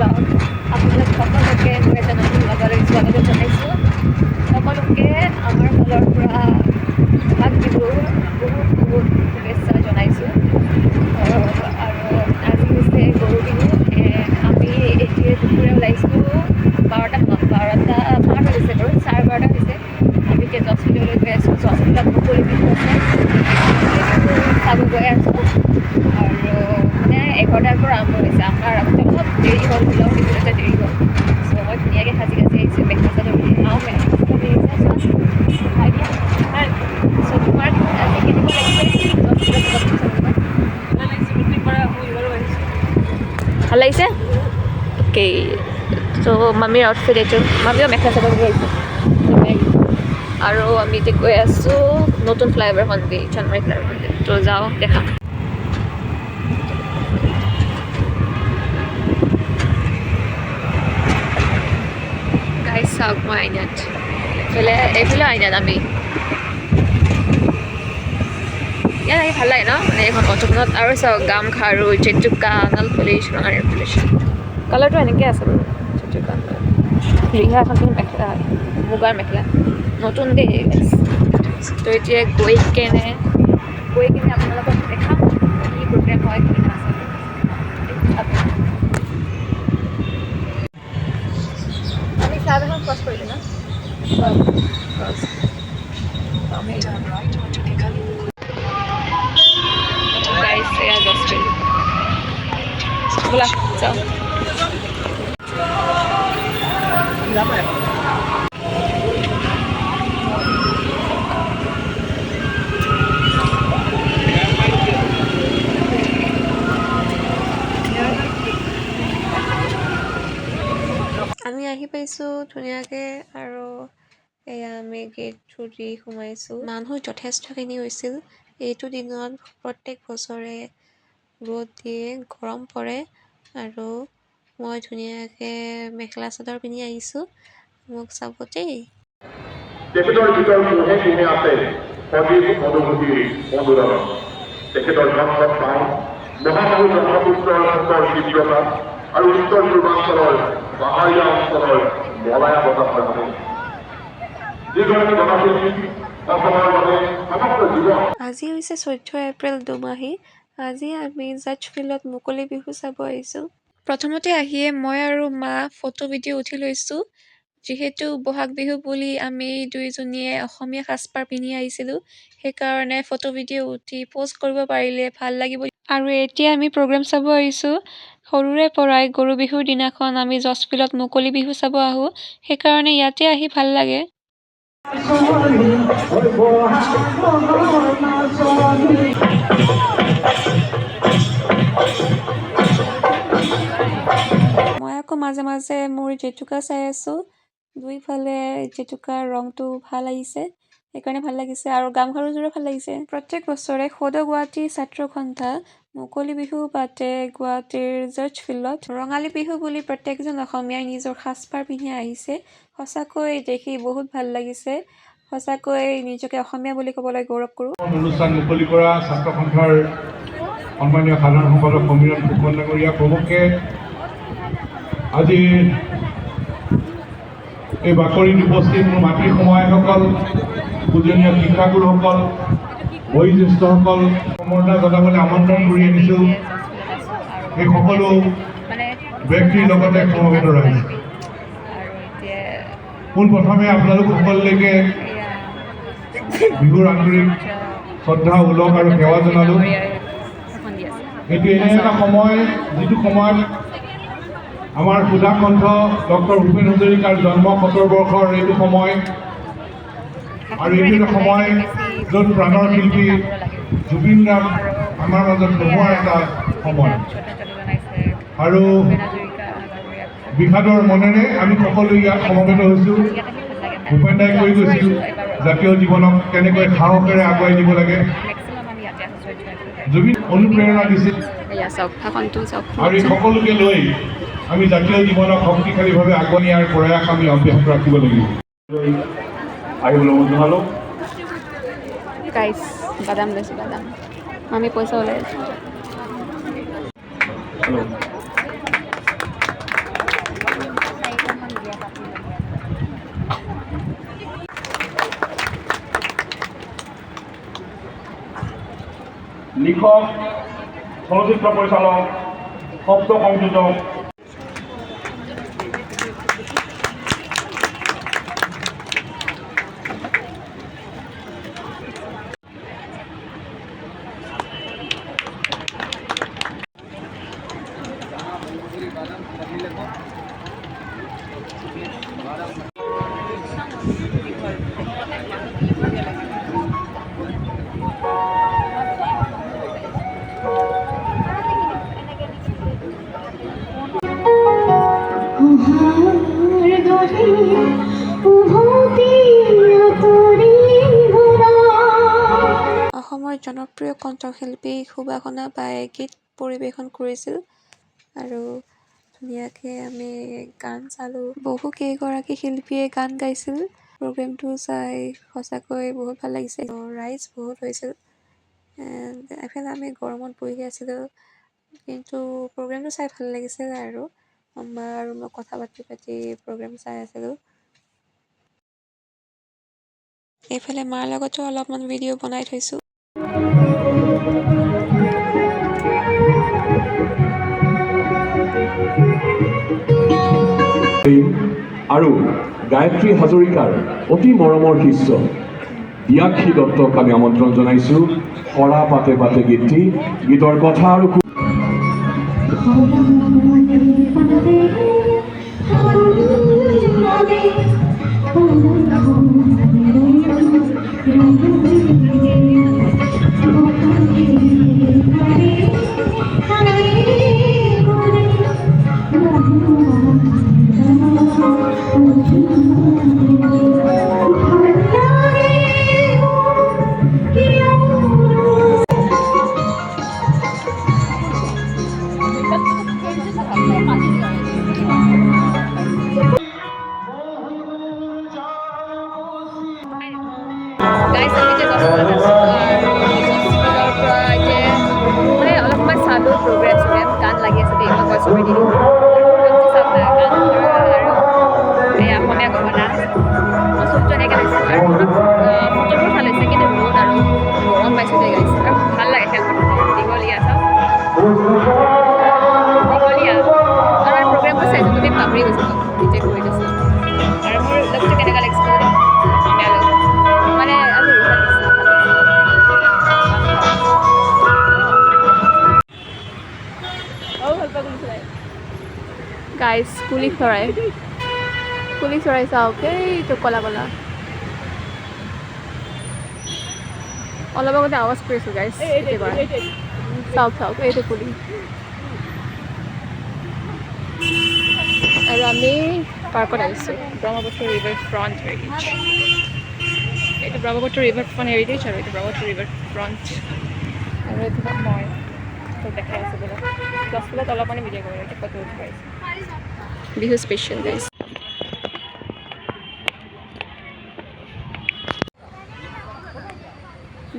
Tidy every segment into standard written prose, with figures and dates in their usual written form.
Blog আপোনালোক সকলোকে মোৰ এটা নতুন ব্লগলৈ স্বাগত জনাইছোঁ। সকলোকে আমাৰ ফালৰ পৰা বহাগ বিহুৰ বহুত বহুত শুভেচ্ছা জনাইছোঁ। আৰু আজি হৈছে গৰু বিহু। আমি এতিয়া দুপৰীয়া ওলাইছোঁ 12টা পাৰ হৈছে বাৰু, 12:30 হৈছে। আমি এতিয়া জজফিল্ডলৈ গৈ আছোঁ। জজফিল্ডত মুকলি বিহু আছে, চাব গৈ আছোঁ। আৰু মানে 11টাৰ পৰা আৰম্ভ হৈছে। আমাৰ আগতে অলপ দেৰি হ'ল, ওলাও দিবলৈকে দেৰি হ'ল। চ' মই ধুনীয়াকৈ সাজি আহিছোঁ। মেখেলা চাদৰ পিন্ধি মেখেলা চাদৰ পিন্ধি চ' তোমাৰ আজি কেনেকুৱা লাগিছে? ভাল লাগিছে? অ'কে। চ' মামীৰ আউটফিট এইটো। মামীও মেখেলা চাদৰ পিন্ধি আহিছে আৰু আমি এতিয়া গৈ আছোঁ নতুন ফ্লাইঅভাৰখন দি, চানমাৰী ফ্লাইঅভাৰখন দি। ত' যাওঁ, দেখা। গাইজ চাওক, মই আইনাত এইফালে আইনাত আমি ইয়াত আহি ভাল লাগে ন, মানে এইখন অটোখনত। আৰু চাওক গামখাৰু, জেতুকা, নাল পলিচ, ৰঙালী পলিচ। কালাৰটো এনেকৈ আছে বাৰু। জেতুকা ৰিহা এখন কিন্তু মেখেলা, মুগাৰ মেখেলা নতুন দেই গাইজ। ত' এতিয়া গৈ কেনে আপোনালোকক দেখাম কি প্ৰগ্ৰেম হয়, কি নাচাব। আমি চাহ এখন ক্ৰছ কৰিলোঁ ন। ব'লা যাওঁ। আমি আহি পাইছোঁ ধুনীয়াকৈ। আৰু এয়া আমি গেট থ্ৰু দি সোমাইছোঁ। মানুহ যথেষ্টখিনি হৈছিল। এইটো দিনত প্ৰত্যেক বছৰে ৰ'দ দিয়ে, গৰম পৰে। আৰু মই ধুনীয়াকৈ মেখেলা চাদৰ পিন্ধি আহিছোঁ। মোক চাব দেই। তেখেতৰ ভিতৰত কোনে কোনে আছে সজীৱ অনুভূতিৰ মধুৰণ। তেখেতৰ জন্মত পাওঁ মহাবাহু ব্ৰহ্মপুত্ৰৰ সুন্দৰ তীব্ৰতা আৰু উত্তৰ পূৰ্বাঞ্চলৰ পাহাৰীয়া অঞ্চলৰ মলয়া বতাহৰ বাবে যিগৰাকী জনশিল্পী অসমৰ বাবে সমগ্ৰ জীৱন। আজি হৈছে 14 এপ্ৰিল, দুমাহী। আজি আমি জজফিল্ডত মুকলি বিহু চাব আহিছোঁ। প্ৰথমতে আহিয়ে মই আৰু মা ফটো ভিডিঅ' উঠি লৈছোঁ। যিহেতু বহাগ বিহু বুলি আমি দুয়োজনীয়ে অসমীয়া সাজপাৰ পিন্ধি আহিছিলোঁ, সেইকাৰণে ফটো ভিডিঅ' উঠি প'ষ্ট কৰিব পাৰিলে ভাল লাগিব। আৰু এতিয়া আমি প্ৰগ্ৰেম চাব আহিছোঁ। সৰুৰে পৰাই গৰু বিহুৰ দিনাখন আমি জজফিল্ডত মুকলি বিহু চাব আহোঁ, সেইকাৰণে ইয়াতে আহি ভাল লাগে। মই আকৌ মাজে মাজে মোৰ জেতুকা চাই আছোঁ। দুইফালে জেতুকাৰ ৰংটো ভাল আহিছে, সেইকাৰণে ভাল লাগিছে। আৰু গামখাৰুযোৰো ভাল লাগিছে। প্ৰত্যেক বছৰে সদৌ গুৱাহাটী ছাত্ৰ সন্থা মুকলি বিহু পাতে গুৱাহাটীৰ জজফিল্ডত। ৰঙালী বিহু বুলি প্ৰত্যেকজন অসমীয়াই নিজৰ সাজপাৰ পিন্ধি আহিছে। সঁচাকৈ দেখি বহুত ভাল লাগিছে। সঁচাকৈ নিজকে অসমীয়া বুলি ক'বলৈ গৌৰৱ কৰোঁ। অনুষ্ঠান মুকলি কৰা ছাত্ৰ সন্থাৰ সন্মানীয় সাধাৰণ সম্পাদক সমীৰণ ফুকন ডাঙৰীয়া প্ৰমুখে আজি এই বাকৰিত উপস্থিত মোৰ মাতৃ সমাজসকল, পূজনীয় শিক্ষাগুৰুসকল, বয়োজ্যেষ্ঠসকল সম্বৰ্ধনা জনাবলৈ আমন্ত্ৰণ কৰি আনিছোঁ। এই সকলো ব্যক্তিৰ লগতে সমবেত ৰাইজ। পোনপ্ৰথমে আপোনালোক সকলোলৈকে বিহুৰ আন্তৰিক শ্ৰদ্ধা, ওলগ আৰু সেৱা জনালোঁ। এইটো এনে এটা সময়, যিটো সময়ত আমাৰ সুধা কণ্ঠ ডক্টৰ ভূপেন হাজৰিকাৰ জন্ম 70 বৰ্ষৰ এইটো সময়। আৰু এইটো এটা সময় য'ত প্ৰাণৰ শিল্পী জুবিন গাৰ্গ আমাৰ মাজত নোহোৱাৰ এটা সময়। আৰু বিষাদৰ মনেৰে আমি সকলো ইয়াত সমবেত হৈছোঁ। ভূপেন দাই কৈ গৈছিল জাতীয় জীৱনক কেনেকৈ সাহসেৰে আগুৱাই নিব লাগে। জুবিন অনুপ্ৰেৰণা দিছিল। আৰু এই সকলোকে লৈ আমি জাতীয় জীৱনক শক্তিশালীভাৱে আগুৱাই নিয়াৰ প্ৰয়াস আমি অব্যাহত ৰাখিব লাগিব। আহিবলৈ অনুৰোধ জনালোঁ। গাইছ বাদাম লৈছোঁ, বাদাম। মামী পইচা ওলাই আছে। লিখক, চলচ্চিত্ৰ পৰিচালক, শব্দ সংযোজক, অসমৰ জনপ্ৰিয় কণ্ঠশিল্পী সুবাসনা বায়ে গীত পৰিৱেশন কৰিছিল আৰু ধুনীয়াকৈ আমি গান চালোঁ। বহু কেইগৰাকী শিল্পীয়ে গান গাইছিল। প্ৰগ্ৰেমটো চাই সঁচাকৈ বহুত ভাল লাগিছে। ৰাইজ বহুত হৈছিল। এফালে আমি গৰমত বহি আছিলোঁ, কিন্তু প্ৰগ্ৰেমটো চাই ভাল লাগিছিল আৰু মা আৰু মই কথা পাতি প্ৰগ্ৰেম চাই আছিলোঁ। এইফালে মাৰ লগতো অলপমান ভিডিঅ' বনাই থৈছোঁ। আৰু গায়ত্ৰী হাজৰিকাৰ অতি মৰমৰ শিষ্য দিয়াক্ষী দত্তক আমি আমন্ত্ৰণ জনাইছোঁ। সৰা পাতে পাতে গীতটি, গীতৰ কথা আৰু গাইজ আমি এতিয়া গছপুৰত আছোঁ আৰু গছপুৰৰ পৰা এতিয়া মানে অলপ সময় চালোঁ প্ৰগ্ৰেম গান লাগি আছে দেই, মই ভইচ অভাৰ দি দিওঁ। চাওক না গান আৰু এই অসমীয়া গহনা মই চুটটো এনেকৈ লৈছোঁ আৰু ফটোবোৰ ভাল হৈছে, কিন্তু ৰ'দ আৰু গৰম পাইছোঁ দেই গাইজ। আৰু ভাল লাগে খেলপথাৰ দীঘলীয়া চাওক দীঘলীয়া আৰু প্ৰগ্ৰেমটো চাইছোঁ তুমি পাহৰি গৈছিলোঁ নিজে কৰি দিছোঁ। আৰু মোৰ লগটো কেনেকুৱা লাগিছিল ধুনীয়া লগ মানে আজি ৰিজাল্ট দিছোঁ ভাল লাগিছে। গাইজ কুলি চৰাই চাওক, এইটো কলা কলা অলপ আগতে আৱাজ কৰিছোঁ গাইজ। চাওক এইটো কুলি। আৰু আমি পাৰ্কত আহিছোঁ, ব্ৰহ্মপুত্ৰ ৰিভাৰ ফ্ৰণ্ট হেৰিটেজ। এইটো ব্ৰহ্মপুত্ৰ ৰিভাৰ ফ্ৰণ্ট হেৰিটেজ আৰু এইটো ব্ৰহ্মপুত্ৰ ৰিভাৰ ফ্ৰণ্ট। আৰু এইটো মই দেখাই আছোঁ বোলে গছপুৰত অলপ মানে ভিডিঅ' কৰোঁ, এতিয়া ফটো উঠি পাইছোঁ। Bihu special guys.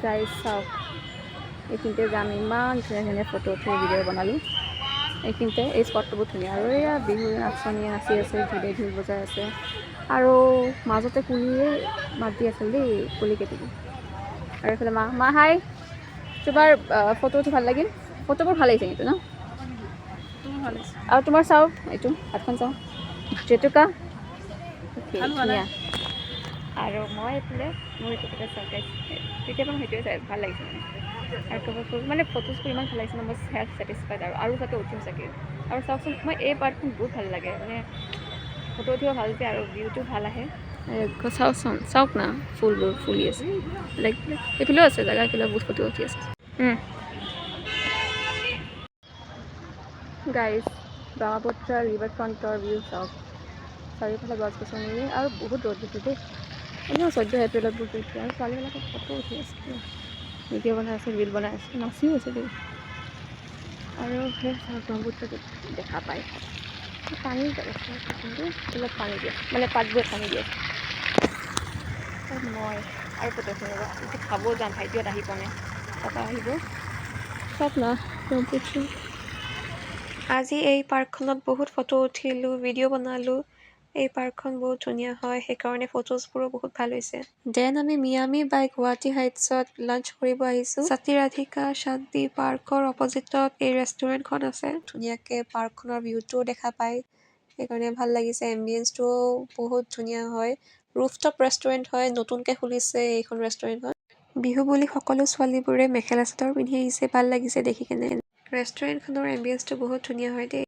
গাইজ চাওক, এইখিনিতে যাম, ইমান ধুনীয়া ধুনীয়া ফটো উঠি ভিডিঅ' বনালোঁ। এইখিনিতে এই স্পটটো বহুত ধুনীয়া আৰু এয়া বিহুৰ নাচনি নাচি আছে, ঢোল বজাই আছে আৰু মাজতে কুলিয়ে মাত দি আছিল দেই, কুলি কেইটি। আৰু এইফালে মা হাই, তোমাৰ ফটো উঠি ভাল লাগিল, ফটোবোৰ ভাল লাগিছে কিন্তু ন? ভাল লাগিছে। আৰু তোমাৰ চাওঁ এইটো হাতখন চাওঁ, জেতুকা ধুনীয়া। আৰু মই এইফালে মোৰ এইটো চাওঁ কেতিয়াবা মই সেইটোৱে চাই ভাল লাগিছে মানে। আৰু কাপোৰবোৰ মানে ফটোজবোৰ ইমান ভাল লাগিছে ন, মই চেল্ফ ছেটিছফাইড আৰু যাতে উঠিম চাগে। আৰু চাওকচোন, মই এই পাৰ্টখন বহুত ভাল লাগে, মানে ফটো উঠিব ভাল যে আৰু ভিউটো ভাল আহে। চাওক না ফুলবোৰ ফুলি আছে, লাইক এইফালেও আছে জেগা, এইফালে বহুত ফটো উঠি আছে। গাইজ ব্ৰহ্মপুত্ৰ ৰিভাৰ ফ্ৰণ্টৰ ভিউ চাওক, চাৰিওফালে গছ গছনি আৰু বহুত ৰ'দ দিছে দেই। এনেও 14 এপ্ৰিলত বহুত ৰ'দ দিয়ে আৰু ছোৱালীবিলাকে ফটো উঠি আছে, ভিডিঅ' বনাই আছে, ৰিল বনাই আছে, নাচিও আছে দেই। আৰু সেই ব্ৰহ্মপুত্ৰটো দেখা পায়, পানী কিন্তু অলপ পানী দিয়ে, মানে পাতবোৰত পানী দিয়ে। মই আৰু ফটো উঠিব খাব যাম, ভাইটিহঁত আহি পোৱা নাই, পাপা আহিব চব না ব্ৰহ্মপুত্ৰ। আজি এই পাৰ্কখনত বহুত ফটো উঠিলোঁ, ভিডিঅ' বনালোঁ। এই পাৰ্কখন বহুত ধুনীয়া হয়, সেইকাৰণে ফটোজবোৰো বহুত ভাল হৈছে। দেন আমি মিয়ামি বাই গুৱাহাটী হাইটছত লাঞ্চ কৰিব আহিছোঁ। সতী ৰাধিকা শান্তি পাৰ্কৰ অপজিটত এই ৰেষ্টুৰেণ্টখন আছে। ধুনীয়াকৈ পাৰ্কখনৰ ভিউটোও দেখা পায়, সেইকাৰণে ভাল লাগিছে। এম্বিয়েন্সটোও বহুত ধুনীয়া হয়। ৰুফটপ ৰেষ্টুৰেণ্ট হয়, নতুনকৈ খুলিছে এইখন ৰেষ্টুৰেণ্টখন। বিহু বুলি সকলো ছোৱালীবোৰে মেখেলা চাদৰ পিন্ধি আহিছে, ভাল লাগিছে দেখি কেনে। ৰেষ্টুৰেণ্টখনৰ এম্বিয়েন্সটো বহুত ধুনীয়া হয় দেই।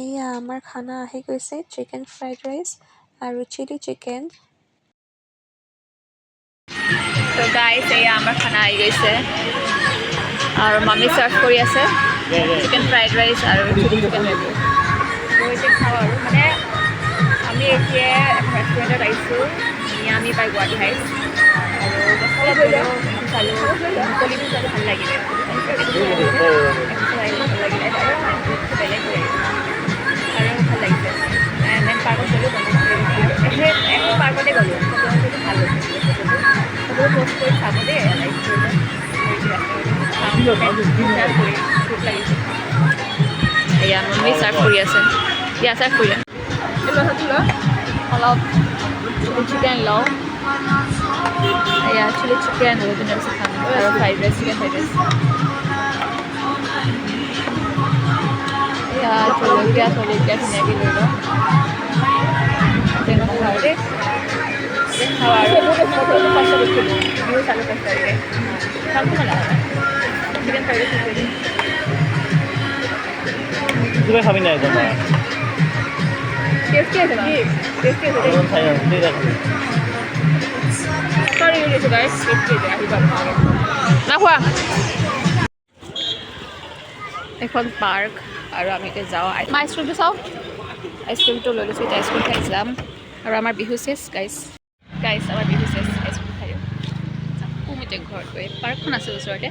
এয়া আমাৰ খানা আহি গৈছে, চিকেন ফ্ৰাইড ৰাইচ আৰু চিলি চিকেন। তো গাইছ এয়া আমাৰ খানা আহি গৈছে আৰু মামি চাৰ্ভ কৰি আছে চিকেন ফ্ৰাইড ৰাইচ আৰু চিলি চিকেন ৰেডি। তো এতিয়া খাওঁ আৰু মানে আমি এতিয়া এখন ৰেষ্টুৰেণ্টত আহিছোঁ, মিয়ামি বাই গুৱাহাটী হাইটছ। আৰু বস্তুবিলাক গ'লোঁ, চালোঁ, মুকলিটো চালোঁ, ভাল লাগিলে। ভাল লাগিলে আৰু বেলেগ হৈ আৰু ভাল লাগিছে। দেন পাৰ্কত গ'লোঁ, এখন পাৰ্কতে গ'লোঁ, ফটোটো ভাল হৈছে। ফটোটো পষ্ট কৰি চাব দেই, লাইক কৰিলে ভোক লাগিছে। এয়া মামি চাৰ্ভ কৰি আছে, দিয়া চাৰ্ভ কৰি দিয়া। অলপ চিলি চিকেন লওঁ, এয়া চিলি চিকেন নুডলছ খাম আৰু fried rice, chicken fried rice. এয়া জলকীয়া ধুনীয়াকৈ লৈ লওঁ, তেনেকুৱা খাওঁ দেই। খাওঁ আৰু ফটোটো ফাৰ্ষ্টত উঠিলোঁ, ভিউ চালোঁ ফাৰ্ষ্টতে চামটো ভাল লাগে। চিকেন ফ্ৰাইড ৰাইচ কৰি দিম। কিবা খাবি নাই তোমাৰ টেষ্টি আছে কি টেষ্টি আছে দেই। সৰি গৈছোঁ গাইছ, টেষ্টি আছে, আহিবা নাখোৱা। এখন পাৰ্ক আৰু আমি এতিয়া যাওঁ। মই আইচক্ৰীমটো চাওঁ, আইচক্ৰীমটো লৈ লৈছোঁ, এতিয়া আইচক্ৰীম খাই যাম। আৰু আমাৰ বিহু চেছ গাইছ আমাৰ বিহু চেছ, আইচক্ৰীম খাই যাম এতিয়া ঘৰত গৈ। পাৰ্কখন আছে ওচৰতে।